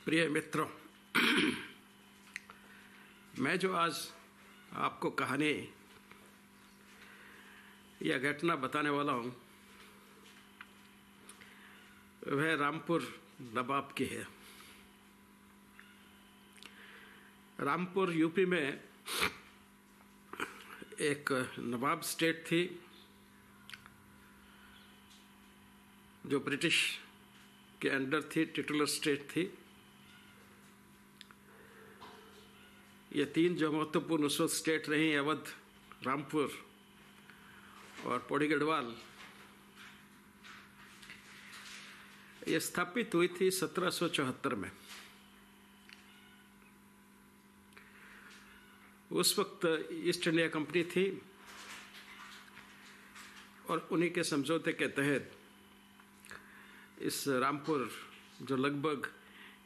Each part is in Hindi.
प्रिय मित्रों, मैं जो आज आपको कहानी या घटना बताने वाला हूँ वह रामपुर नवाब की है। रामपुर यूपी में एक नवाब स्टेट थी जो ब्रिटिश के अंडर थी, टिटुलर स्टेट थी। ये तीन जो महत्वपूर्ण उस वक्त स्टेट रही, अवध, रामपुर और पौड़ी गढ़वाल, ये स्थापित हुई थी 1774 में। उस वक्त ईस्ट इंडिया कंपनी थी और उन्हीं के समझौते के तहत इस रामपुर, जो लगभग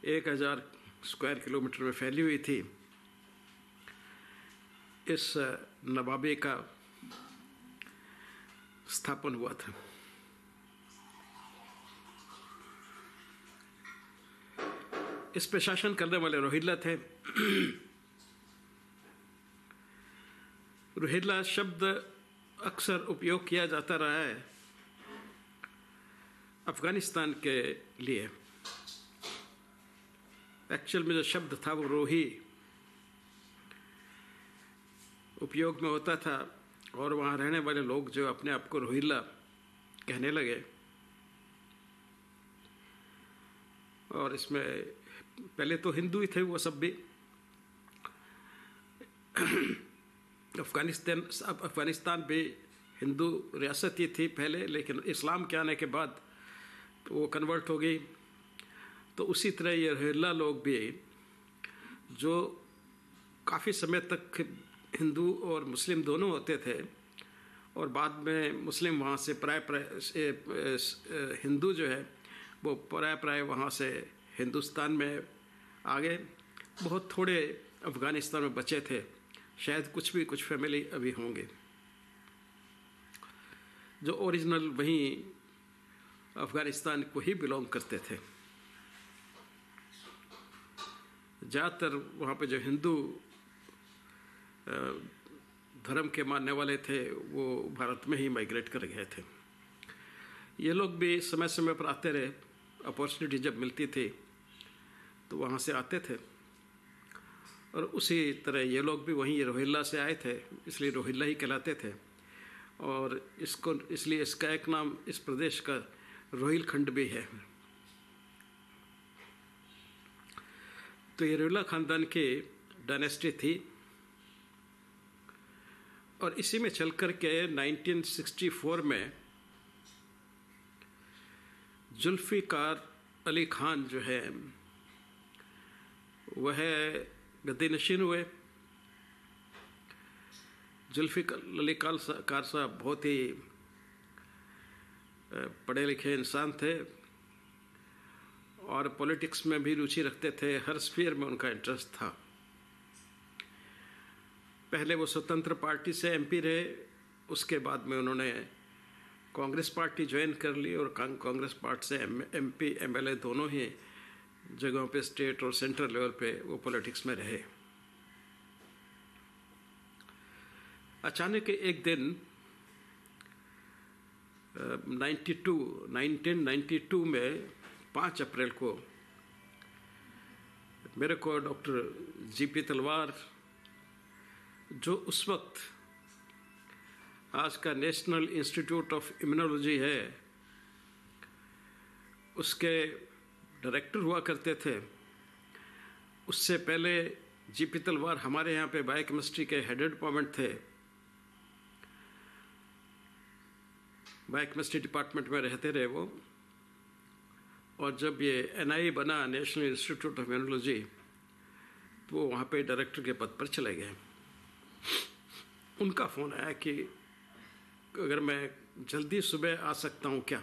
1000 स्क्वायर किलोमीटर में फैली हुई थी, इस नवाबी का स्थापन हुआ था। इस पे शासन करने वाले रोहिल्ला थे। रोहिल्ला शब्द अक्सर उपयोग किया जाता रहा है अफगानिस्तान के लिए। एक्चुअल में जो शब्द था वो रोही उपयोग में होता था और वहाँ रहने वाले लोग जो अपने आप को रोहिल्ला कहने लगे, और इसमें पहले तो हिंदू ही थे वो सब भी। अफगानिस्तान भी हिंदू रियासत ही थी पहले, लेकिन इस्लाम के आने के बाद वो कन्वर्ट हो गई। तो उसी तरह ये रोहिल्ला लोग भी, जो काफ़ी समय तक हिंदू और मुस्लिम दोनों होते थे, और बाद में मुस्लिम वहाँ से हिंदू जो है वो प्राय वहाँ से हिंदुस्तान में आ गए। बहुत थोड़े अफ़गानिस्तान में बचे थे, शायद कुछ फैमिली अभी होंगे जो ओरिजिनल वहीं अफ़गानिस्तान को ही बिलोंग करते थे। ज़्यादातर वहाँ पे जो हिंदू धर्म के मानने वाले थे वो भारत में ही माइग्रेट कर गए थे। ये लोग भी समय समय पर आते रहे, अपॉर्चुनिटी जब मिलती थी तो वहाँ से आते थे, और उसी तरह ये लोग भी वहीं रोहिल्ला से आए थे, इसलिए रोहिल्ला ही कहलाते थे। और इसलिए इसका एक नाम इस प्रदेश का रोहिलखंड भी है। तो ये रोहिल्ला खानदान की डायनेस्टी थी, और इसी में चल कर के 1964 में जुल्फ़िकार अली खान जो है वह गद्दी नशीन हुए। जुल्फ़िकार अली खान साहब बहुत ही पढ़े लिखे इंसान थे और पॉलिटिक्स में भी रुचि रखते थे। हर स्फीयर में उनका इंटरेस्ट था। पहले वो स्वतंत्र पार्टी से एमपी रहे, उसके बाद में उन्होंने कांग्रेस पार्टी ज्वाइन कर ली, और कांग्रेस पार्टी से एमपी एमएलए दोनों ही जगहों पे, स्टेट और सेंट्रल लेवल पे वो पॉलिटिक्स में रहे। अचानक एक दिन 1992 में 5 अप्रैल को मेरे को डॉक्टर जीपी तलवार, जो उस वक्त आज का नेशनल इंस्टीट्यूट ऑफ इम्यूनोलॉजी है, उसके डायरेक्टर हुआ करते थे। उससे पहले जीपी तलवार हमारे यहाँ पे बायोकेमिस्ट्री के हेड डिपार्टमेंट थे, बायोकेमिस्ट्री डिपार्टमेंट में रहते रहे वो। और जब ये एनआई बना, नेशनल इंस्टीट्यूट ऑफ इम्यूनोलॉजी, तो वो वहाँ पे डायरेक्टर के पद पर चले गए। उनका फ़ोन आया कि अगर मैं जल्दी सुबह आ सकता हूँ क्या।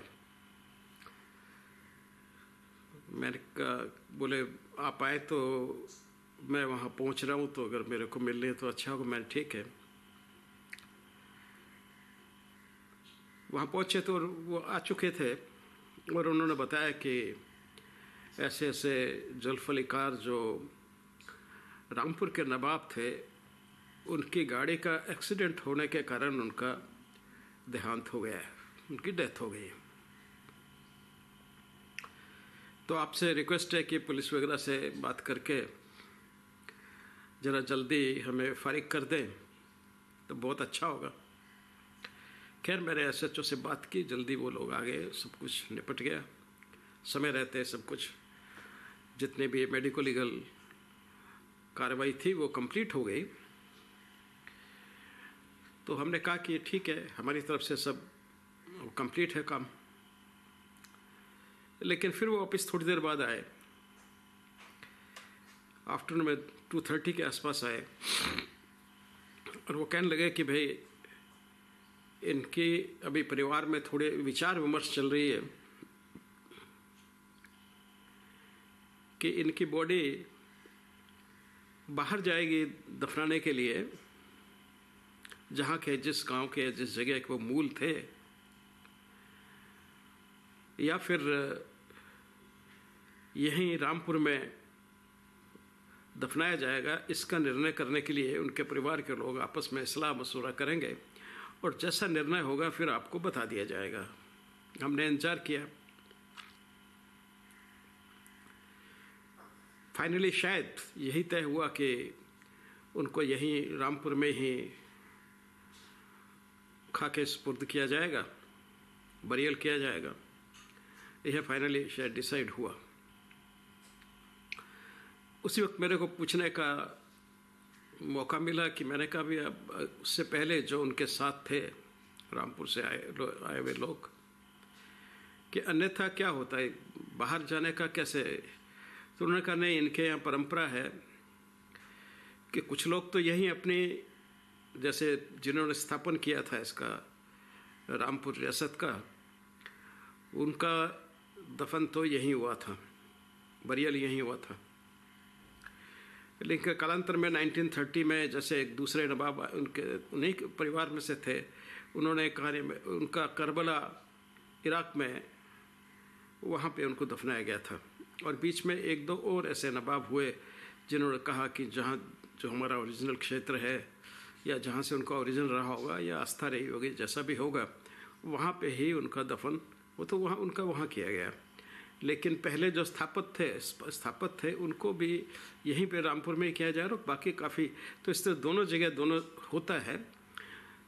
मैंने कहा, बोले आप आए तो मैं वहाँ पहुँच रहा हूँ, तो अगर मेरे को मिल ले तो अच्छा होगा। मैंने ठीक है। वहाँ पहुँचे तो वो आ चुके थे और उन्होंने बताया कि ऐसे ऐसे जुल्फ़िकार जो रामपुर के नवाब थे, उनकी गाड़ी का एक्सीडेंट होने के कारण उनका देहांत हो गया है, उनकी डेथ हो गई। तो आपसे रिक्वेस्ट है कि पुलिस वगैरह से बात करके ज़रा जल्दी हमें फारिग कर दें तो बहुत अच्छा होगा। खैर मैंने एसएचओ से बात की, जल्दी वो लोग आ गए, सब कुछ निपट गया, समय रहते सब कुछ जितने भी मेडिको लीगल कार्रवाई थी वो कंप्लीट हो गई। तो हमने कहा कि ठीक है, हमारी तरफ से सब कंप्लीट है काम। लेकिन फिर वो वापस थोड़ी देर बाद आए, आफ्टरनून में 2:30 के आसपास आए और वो कहने लगे कि भाई इनकी अभी परिवार में थोड़े विचार विमर्श चल रही है कि इनकी बॉडी बाहर जाएगी दफनाने के लिए, जहाँ के जिस गांव के जिस जगह के वो मूल थे, या फिर यहीं रामपुर में दफनाया जाएगा। इसका निर्णय करने के लिए उनके परिवार के लोग आपस में सलाह मशवरा करेंगे और जैसा निर्णय होगा फिर आपको बता दिया जाएगा। हमने इंतजार किया, फाइनली शायद यही तय हुआ कि उनको यहीं रामपुर में ही खाके सुपुर्द किया जाएगा, बरियल किया जाएगा। यह फाइनली शायद डिसाइड हुआ। उसी वक्त मेरे को पूछने का मौका मिला कि मैंने कहा भी अब उससे पहले जो उनके साथ थे रामपुर से आए हुए लोग, कि अन्यथा क्या होता है, बाहर जाने का कैसे। तो उन्होंने कहा नहीं, इनके यहाँ परंपरा है कि कुछ लोग तो यहीं अपनी, जैसे जिन्होंने स्थापन किया था इसका रामपुर रियासत का, उनका दफन तो यहीं हुआ था, बरियल यहीं हुआ था। लेकिन कालांतर में 1930 में जैसे एक दूसरे नवाब उन्हीं के परिवार में से थे, उन्होंने कहानी में उनका करबला इराक में वहाँ पे उनको दफनाया गया था। और बीच में एक दो और ऐसे नवाब हुए जिन्होंने कहा कि जहाँ जो हमारा ओरिजिनल क्षेत्र है या जहाँ से उनका ओरिजिन रहा होगा या आस्था रही होगी, जैसा भी होगा वहाँ पे ही उनका दफन वो तो वहाँ उनका वहाँ किया गया। लेकिन पहले जो स्थापक थे उनको भी यहीं पे रामपुर में ही किया जा रहा, बाकी काफ़ी। तो इस तरह दोनों जगह दोनों होता है।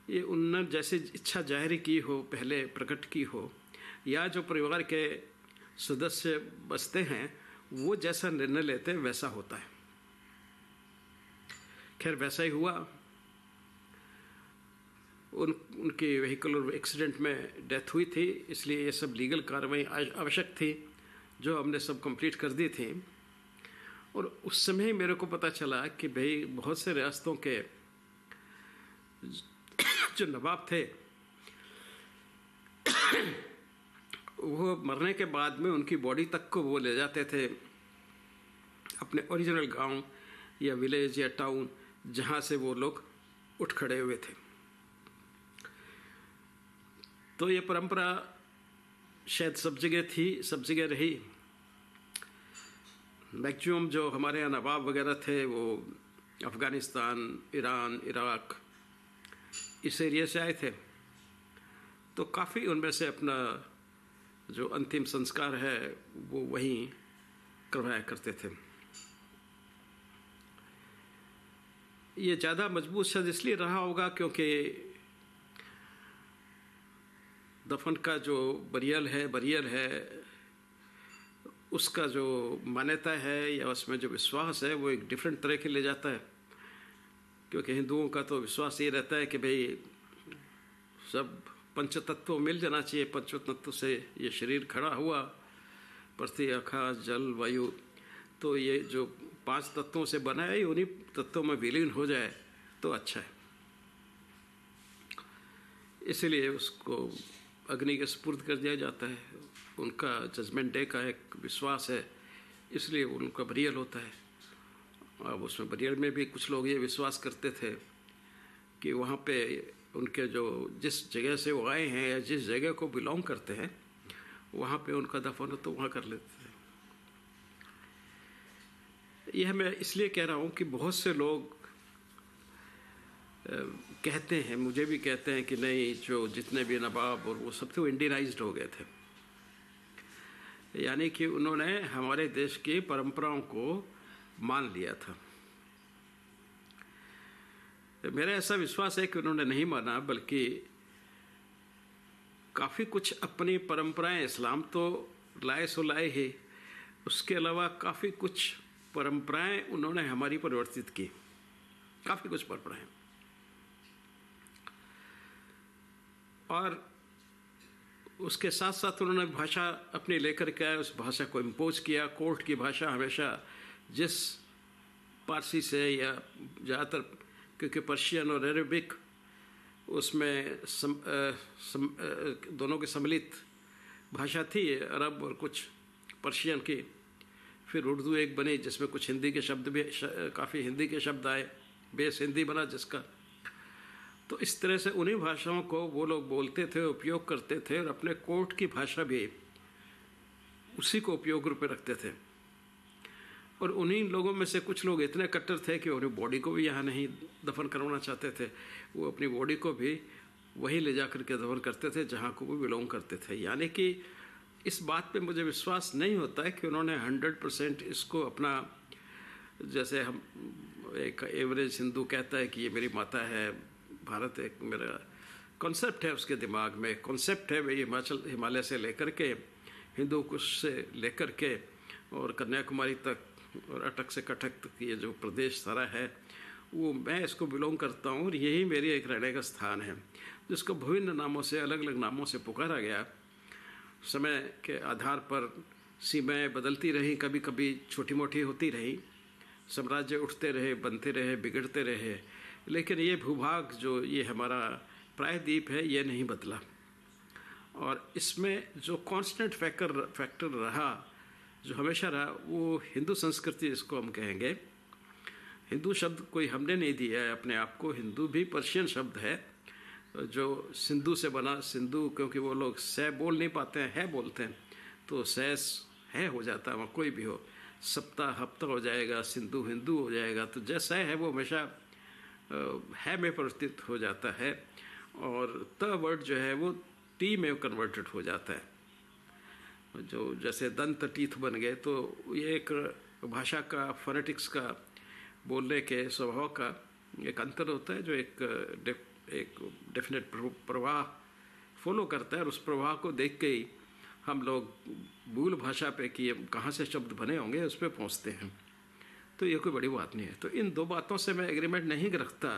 ये उन्होंने जैसे इच्छा जाहिर की हो, पहले प्रकट की हो, या जो परिवार के सदस्य बसते हैं वो जैसा निर्णय लेते हैं वैसा होता है। खैर वैसा ही हुआ। उनकी व्हीकल एक्सीडेंट में डेथ हुई थी, इसलिए ये सब लीगल कार्रवाई आवश्यक थी जो हमने सब कंप्लीट कर दी थी। और उस समय ही मेरे को पता चला कि भाई बहुत से रियासतों के जो नवाब थे वो मरने के बाद में उनकी बॉडी तक को वो ले जाते थे अपने ओरिजिनल गांव या विलेज या टाउन जहां से वो लोग उठ खड़े हुए थे। तो ये परंपरा शायद सब जगह थी, सब जगह रही। मैक्सिमम जो हमारे यहाँ नवाब वगैरह थे वो अफ़गानिस्तान, ईरान, इराक इस एरिया से आए थे। तो काफ़ी उनमें से अपना जो अंतिम संस्कार है वो वहीं करवाया करते थे। ये ज़्यादा मजबूत शायद इसलिए रहा होगा क्योंकि दफन का जो बरियल है उसका जो मान्यता है या उसमें जो विश्वास है वो एक डिफरेंट तरह के ले जाता है। क्योंकि हिंदुओं का तो विश्वास ये रहता है कि भाई सब पंचतत्व मिल जाना चाहिए, पंचतत्व से ये शरीर खड़ा हुआ, पृथ्वी, आकाश, जल, वायु, तो ये जो 5 तत्वों से बना है उन्हीं तत्वों में विलीन हो जाए तो अच्छा है। इसलिए उसको अग्नि के सुपुर्द कर दिया जाता है। उनका जजमेंट डे का एक विश्वास है, इसलिए उनका बरियल होता है। अब उसमें बरियल में भी कुछ लोग ये विश्वास करते थे कि वहाँ पे उनके जो जिस जगह से वो आए हैं या जिस जगह को बिलोंग करते हैं वहाँ पे उनका दफन हो तो वहाँ कर लेते थे। यह मैं इसलिए कह रहा हूँ कि बहुत से लोग कहते हैं, मुझे भी कहते हैं कि नहीं, जो जितने भी नवाब और वो सब थे वो इंडियनाइज्ड हो गए थे, यानी कि उन्होंने हमारे देश की परंपराओं को मान लिया था। मेरा ऐसा विश्वास है कि उन्होंने नहीं माना, बल्कि काफ़ी कुछ अपनी परंपराएं, इस्लाम तो लाए सो लाए ही, उसके अलावा काफ़ी कुछ परंपराएं उन्होंने हमारी परिवर्तित की, काफ़ी कुछ परंपराएं। और उसके साथ साथ उन्होंने भाषा अपनी लेकर के आए, उस भाषा को इम्पोज किया। कोर्ट की भाषा हमेशा जिस पारसी से या ज़्यादातर, क्योंकि पर्शियन और अरेबिक उसमें दोनों की सम्मिलित भाषा थी, अरब और कुछ पर्शियन की, फिर उर्दू एक बनी जिसमें कुछ हिंदी के शब्द भी, काफ़ी हिंदी के शब्द आए, बेस हिंदी बना जिसका। तो इस तरह से उन्हीं भाषाओं को वो लोग बोलते थे, उपयोग करते थे, और अपने कोर्ट की भाषा भी उसी को उपयोग रूप में रखते थे। और उन्हीं लोगों में से कुछ लोग इतने कट्टर थे कि उन्हें बॉडी को भी यहाँ नहीं दफन करवाना चाहते थे, वो अपनी बॉडी को भी वहीं ले जा कर के दफन करते थे जहाँ को वो बिलोंग करते थे। यानी कि इस बात पे मुझे विश्वास नहीं होता है कि उन्होंने 100% इसको अपना, जैसे हम एक एवरेज हिंदू कहता है कि ये मेरी माता है, भारत एक मेरा कॉन्सेप्ट है, उसके दिमाग में कॉन्सेप्ट है, वही हिमालय से लेकर के, हिंदू कुश से लेकर के और कन्याकुमारी तक और अटक से कटक तक ये जो प्रदेश सारा है, वो मैं इसको बिलोंग करता हूँ, और यही मेरी एक रहने का स्थान है, जिसको विभिन्न नामों से, अलग अलग नामों से पुकारा गया। समय के आधार पर सीमाएँ बदलती रही, कभी कभी छोटी मोटी होती रही, साम्राज्य उठते रहे, बनते रहे, बिगड़ते रहे, लेकिन ये भूभाग जो ये हमारा प्रायद्वीप है, ये नहीं बदला। और इसमें जो कांस्टेंट फैक्टर रहा, जो हमेशा रहा, वो हिंदू संस्कृति, इसको हम कहेंगे। हिंदू शब्द कोई हमने नहीं दिया है अपने आप को, हिंदू भी पर्शियन शब्द है जो सिंधु से बना। सिंधु क्योंकि वो लोग सह बोल नहीं पाते हैं, है बोलते हैं, तो सह है हो जाता है, वहाँ कोई भी हो, सप्ताह हफ्ता हो जाएगा, सिंधु हिंदू हो जाएगा। तो जैसा है वो हमेशा है में परिवर्तित हो जाता है, और त वर्ड जो है वो टी में कन्वर्टेड हो जाता है। जो जैसे दंत टीथ बन गए, तो ये एक भाषा का, फोनेटिक्स का, बोलने के स्वभाव का एक अंतर होता है, जो एक डेफिनेट प्रवाह फॉलो करता है, और उस प्रवाह को देख के ही हम लोग मूल भाषा पे कि कहाँ से शब्द बने होंगे उस पर पहुँचते हैं। तो ये कोई बड़ी बात नहीं है। तो इन दो बातों से मैं एग्रीमेंट नहीं रखता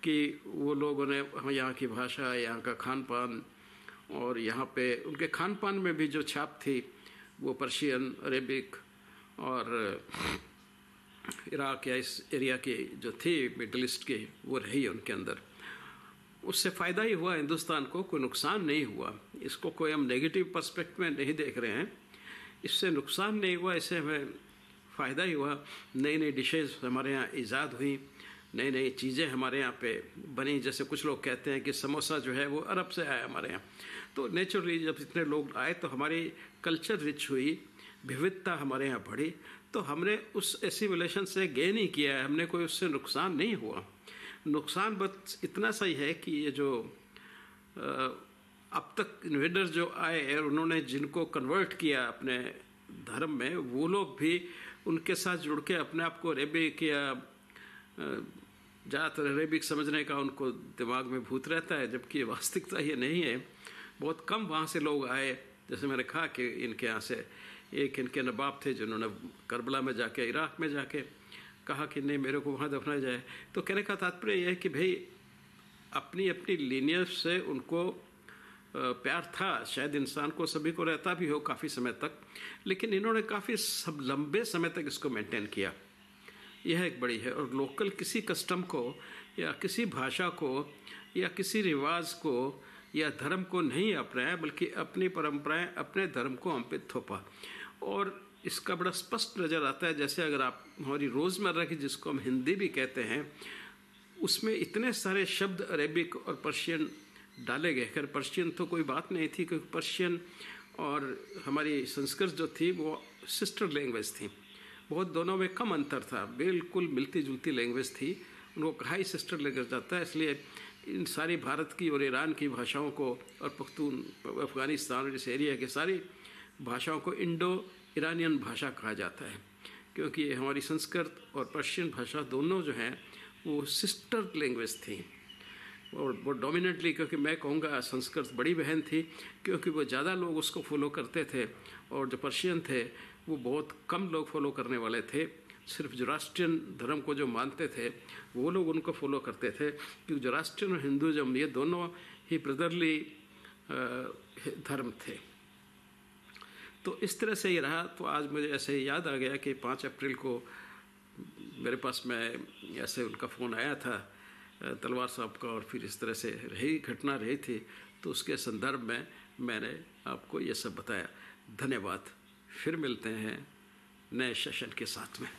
कि वो लोगों ने यहाँ की भाषा, यहाँ का खान पान, और यहाँ पे उनके खान पान में भी जो छाप थी वो पर्शियन, अरेबिक और इराक या इस एरिया की जो थी, मिडल ईस्ट की, वो रही उनके अंदर। उससे फ़ायदा ही हुआ हिंदुस्तान को, कोई नुकसान नहीं हुआ। इसको कोई हम नेगेटिव पर्सपेक्टिव में नहीं देख रहे हैं, इससे नुकसान नहीं हुआ, इससे हमें फ़ायदा ही हुआ। नई नई डिशेज़ हमारे यहाँ ईजाद हुई, नई नई चीज़ें हमारे यहाँ पे बनी। जैसे कुछ लोग कहते हैं कि समोसा जो है वो अरब से आया हमारे यहाँ, तो नेचुरली जब इतने लोग आए तो हमारी कल्चर रिच हुई, विविधता हमारे यहाँ बढ़ी। तो हमने उस एसिमिलेशन से गेन ही किया है, हमने कोई उससे नुकसान नहीं हुआ। नुकसान बस इतना सही है कि ये जो अब तक इन्वेडर जो आए और उन्होंने जिनको कन्वर्ट किया अपने धर्म में, वो लोग भी उनके साथ जुड़ के अपने आप को अरेबिक या ज़्यादातर अरेबिक समझने का उनको दिमाग में भूत रहता है, जबकि वास्तविकता ये नहीं है। बहुत कम वहाँ से लोग आए। जैसे मैंने कहा कि इनके यहाँ से एक इनके नवाब थे जिन्होंने करबला में जाके, इराक में जाके कहा कि नहीं, मेरे को वहाँ दफनाया जाए। तो कहने का तात्पर्य यह है कि भाई अपनी अपनी लीनियज से उनको प्यार था, शायद इंसान को सभी को रहता भी हो काफ़ी समय तक, लेकिन इन्होंने काफ़ी लंबे समय तक इसको मेंटेन किया। यह एक बड़ी है। और लोकल किसी कस्टम को या किसी भाषा को या किसी रिवाज को या धर्म को नहीं अपनाया, बल्कि अपनी परंपराएं, अपने धर्म को हम पे थोपा। और इसका बड़ा स्पष्ट नज़र आता है, जैसे अगर आप हमारी रोज़मर्रा की, जिसको हम हिंदी भी कहते हैं, उसमें इतने सारे शब्द अरेबिक और पर्शियन डाले गए। खैर पर्शियन तो कोई बात नहीं थी, क्योंकि पर्शियन और हमारी संस्कृत जो थी वो सिस्टर लैंग्वेज थी, बहुत दोनों में कम अंतर था, बिल्कुल मिलती जुलती लैंग्वेज थी। उनको कहा ही सिस्टर लैंग्वेज जाता है, इसलिए इन सारी भारत की और ईरान की भाषाओं को और पख्तून अफ़गानिस्तान और इस एरिया के सारी भाषाओं को इंडो ईरानियन भाषा कहा जाता है, क्योंकि हमारी संस्कृत और पर्शियन भाषा दोनों जो हैं वो सिस्टर लैंग्वेज थी। और वो डोमिनेटली, क्योंकि मैं कहूँगा संस्कृत बड़ी बहन थी, क्योंकि वो ज़्यादा लोग उसको फॉलो करते थे, और जो पर्शियन थे वो बहुत कम लोग फॉलो करने वाले थे। सिर्फ जोरास्ट्रियन धर्म को जो मानते थे वो लोग उनको फॉलो करते थे, क्योंकि जोरास्ट्रियन और हिंदुज़म ये दोनों ही ब्रदरली धर्म थे। तो इस तरह से ही रहा। तो आज मुझे ऐसे याद आ गया कि 5 अप्रैल को मेरे पास में ऐसे उनका फ़ोन आया था तलवार साहब का, और फिर इस तरह से घटना रही थी, तो उसके संदर्भ में मैंने आपको ये सब बताया। धन्यवाद। फिर मिलते हैं नए सेशन के साथ में।